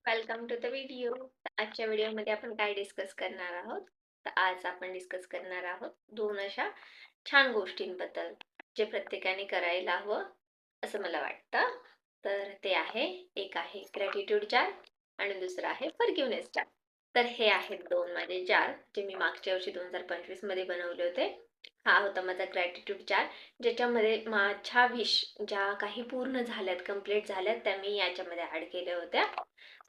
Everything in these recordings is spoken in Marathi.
Welcome to the video. आजच्या व्हिडिओमध्ये आपण काय डिस्कस करणार आहोत? तर आज आपण डिस्कस करणार आहोत दोन अशा छान गोष्टींबद्दल जे प्रत्येकाने करायला हवं असं मला वाटतं. तर ते आहे, एक आहे ग्रॅटिट्यूड जार आणि दुसरं आहे फॉरगिव्हनेस जार. तर हे आहेत दोन माझे जार जे मी मागच्या वर्षी 2025 मध्ये बनवले होते. हा होता माझा ग्रॅटिट्यूड जार, ज्याच्यामध्ये माझ्या विश ज्या काही पूर्ण झाल्यात, कम्प्लीट झाल्यात, त्या मी याच्यामध्ये ऍड केल्या होत्या.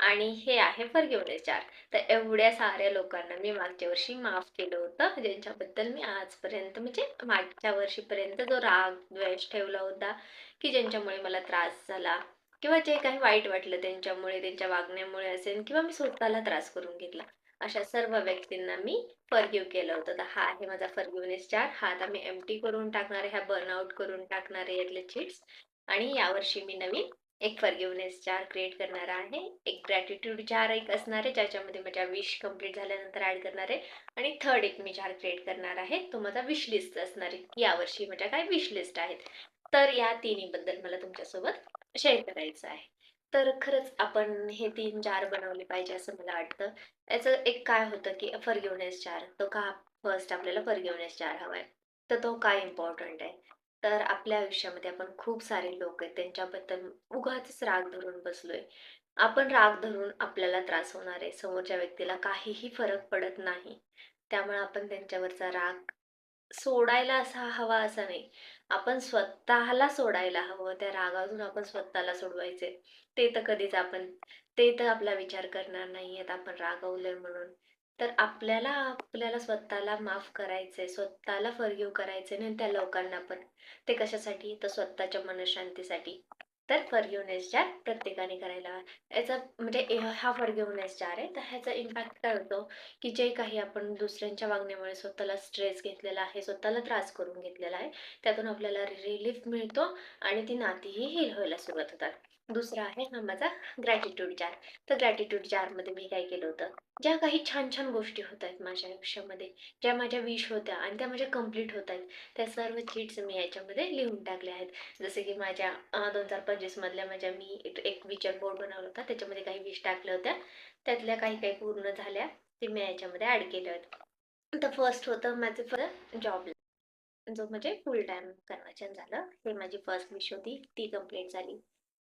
आणि हे आहे फॉरगिव्हनेस जार. तर एवढ्या साऱ्या लोकांना मी मागच्या वर्षी माफ केलं होतं, ज्यांच्याबद्दल मी आजपर्यंत म्हणजे मागच्या वर्षीपर्यंत जो राग द्वेष ठेवला होता, की ज्यांच्यामुळे मला त्रास झाला किंवा जे काही वाईट वाटलं त्यांच्यामुळे, त्यांच्या वागण्यामुळे असेल, किंवा मी स्वतःला त्रास करून घेतला, अशा सर्व व्यक्तींना मी फॉरगिव्ह केलं होतं. तर हा आहे माझा फॉरगिव्हनेस जार. हा आता मी एम्प्टी करून टाकणार आहे, हा बर्नआउट करून टाकणार आहे यातले चिट्स. आणि यावर्षी मी नवीन एक फॉरगिव्हनेस जार क्रिएट करणार आहे. एक ग्रॅटिट्यूड जार एक असणार आहे, ज्याच्यामध्ये माझ्या विश कंप्लीट झाल्यानंतर ऍड करणार आहे. आणि थर्ड एक मी जार क्रिएट करणार आहे, तो माझा विश लिस्ट असणार आहे. यावर्षी माझ्या काय विश लिस्ट आहेत, तर या तिन्ही बद्दल मला तुमच्यासोबत शेअर करायचं आहे. तर खरंच आपण हे तीन जार बनवले पाहिजे असं मला वाटतं. याचं एक काय होतं की फॉरगिव्हनेस जार, तो का फर्स्ट आपल्याला फॉरगिव्हनेस जार हवाय, तर तो काय इम्पॉर्टंट आहे. तर आपल्या आयुष्यामध्ये आपण खूप सारे लोक आहेत त्यांच्याबद्दल उगाचच राग धरून बसलोय. आपण राग धरून आपल्याला त्रास होणार आहे, समोरच्या व्यक्तीला काहीही फरक पडत नाही. त्यामुळे आपण त्यांच्यावरचा राग सोडायला असा हवा असा नाही, आपण स्वतःला सोडायला हवं. त्या रागातून आपण स्वतःला सोडवायचे. ते तर कधीच आपण, ते तर आपला विचार करणार नाहीयेत आपण रागवलंय म्हणून. तर आपल्याला आपल्याला स्वतःला माफ करायचंय, स्वतःला फॉरगिव्ह करायचंय आणि त्या लोकांना पण. ते कशासाठी? तर स्वतःच्या मनशांतीसाठी. तर फॉरगिव्हनेस जार प्रत्येकाने करायला हवा. याचा म्हणजे हा फॉरगिव्हनेस जार आहे, तर ह्याचा इम्पॅक्ट काय होतो, की जे काही आपण दुसऱ्यांच्या वागण्यामुळे स्वतःला स्ट्रेस घेतलेला आहे, स्वतःला त्रास करून घेतलेला आहे, त्यातून आपल्याला रिलीफ मिळतो आणि ती नातीही हील व्हायला सुरुवात होतात. दुसरा आहे हा माझा ग्रॅटिट्यूड जार. तर ग्रॅटिट्यूड जार मध्ये मी काय केलं होतं, ज्या काही छान छान गोष्टी होत आहेत माझ्या आयुष्यामध्ये, ज्या माझ्या विश होत्या आणि त्या माझ्या कम्प्लीट होत आहेत, त्या सर्व चीट्स मी याच्यामध्ये लिहून टाकल्या आहेत. जसे की माझ्या 2025 मधल्या माझ्या, मी एक विचार बोर्ड बनवला होता, त्याच्यामध्ये काही विश टाकल्या होत्या, त्यातल्या काही काही पूर्ण झाल्या, ते मी याच्यामध्ये ऍड केले होते. तर फर्स्ट होतं माझं जॉब, जो म्हणजे फुल टाइम कन्वर्जन झालं. हे माझी फर्स्ट विश होती, ती कंप्लीट झाली.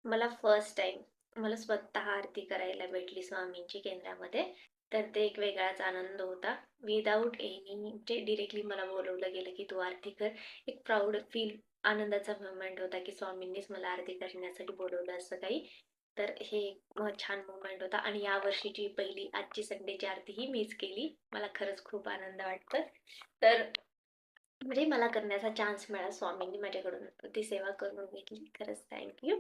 मला फर्स्ट टाइम मला स्वतः आरती करायला भेटली स्वामींची केंद्रामध्ये. तर ते एक वेगळाच आनंद होता. विदाऊट एनी म्हणजे डिरेक्टली मला बोलवलं गेलं की तू आरती कर. एक प्राऊड फील, आनंदाचा मोमेंट होता की स्वामींनीच मला आरती करण्यासाठी बोलवलं असं काही. तर हे एक छान मोमेंट होता. आणि या वर्षीची पहिली आजची संडेची आरती ही मीच केली. मला खरंच खूप आनंद वाटतं. तर म्हणजे मला करण्याचा चान्स मिळाला, स्वामींनी माझ्याकडून ती सेवा करून घेतली, खरंच थँक्यू.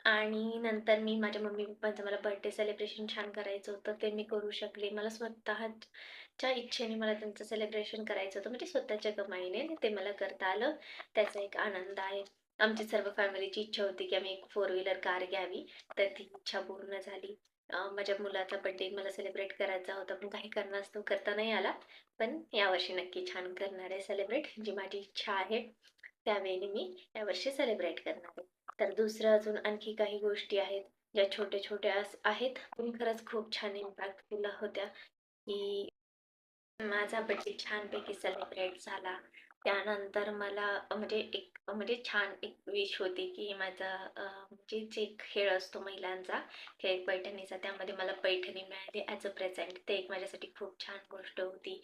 आणि नंतर मी माझ्या मम्मी पप्पांचं, मला बर्थडे सेलिब्रेशन छान करायचं होतं, ते मी करू शकले. मला स्वतःच्या इच्छेने मला त्यांचं सेलिब्रेशन करायचं होतं, म्हणजे स्वतःच्या कमाईने ते मला करता आलं. त्याचा एक आनंद आहे. आमची सर्व फॅमिलीची इच्छा होती की आम्ही एक फोर व्हीलर कार घ्यावी, तर ती इच्छा पूर्ण झाली. माझ्या मुलाचा बर्थडे मला सेलिब्रेट करायचा होता, पण काही कारणास्तव करता नाही आला. पण यावर्षी नक्की छान करणार आहे सेलिब्रेट, जी माझी इच्छा आहे त्यावेळी मी यावर्षी सेलिब्रेट करणार आहे. तर दुसरं अजून आणखी काही गोष्टी आहेत, ज्या छोट्या छोट्या आहेत पण खरंच खूप छान इम्पॅक्टफुल होत्या. की माझा बर्थडे छानपैकी सेलिब्रेट झाला. त्यानंतर मला म्हणजे एक म्हणजे छान एक विश होती की माझा म्हणजे जे खेळ असतो महिलांचा, खेळ पैठणीचा, त्यामध्ये मला पैठणी मिळाली ॲज अ प्रेझेंट. ते एक माझ्यासाठी खूप छान गोष्ट होती.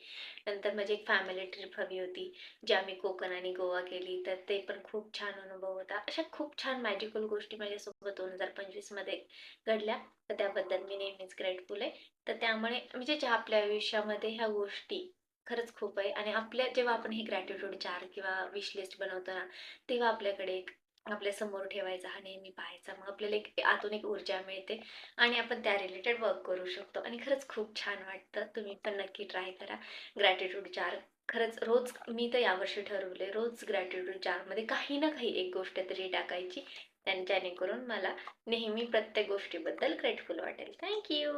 नंतर माझी एक फॅमिली ट्रिप हवी होती, जी आम्ही कोकण आणि गोवा केली, तर ते पण खूप छान अनुभव होता. अशा खूप छान मॅजिकल गोष्टी माझ्यासोबत 2025 मध्ये घडल्या. तर त्याबद्दल मी नेहमीच ग्रेटफुल आहे. तर त्यामुळे म्हणजे ज्या आपल्या आयुष्यामध्ये ह्या गोष्टी खरंच खूप आहे. आणि आपल्या जेव्हा आपण हे ग्रॅटिट्यूड चार किंवा विश लिस्ट बनवतो ना, तेव्हा आपल्याकडे एक आपल्या समोर ठेवायचा, हा नेहमी पाहायचा, मग आपल्याला एक आतून एक ऊर्जा मिळते आणि आपण त्या रिलेटेड वर्क करू शकतो. आणि खरंच खूप छान वाटतं. तुम्ही पण नक्की ट्राय करा ग्रॅटिट्यूड चार. खरंच रोज, मी तर यावर्षी ठरवले, रोज ग्रॅटिट्यूड जार मध्ये काही ना काही एक गोष्ट तरी टाकायची, आणि जेणेकरून मला नेहमी प्रत्येक गोष्टीबद्दल ग्रेटफुल वाटेल. थँक्यू.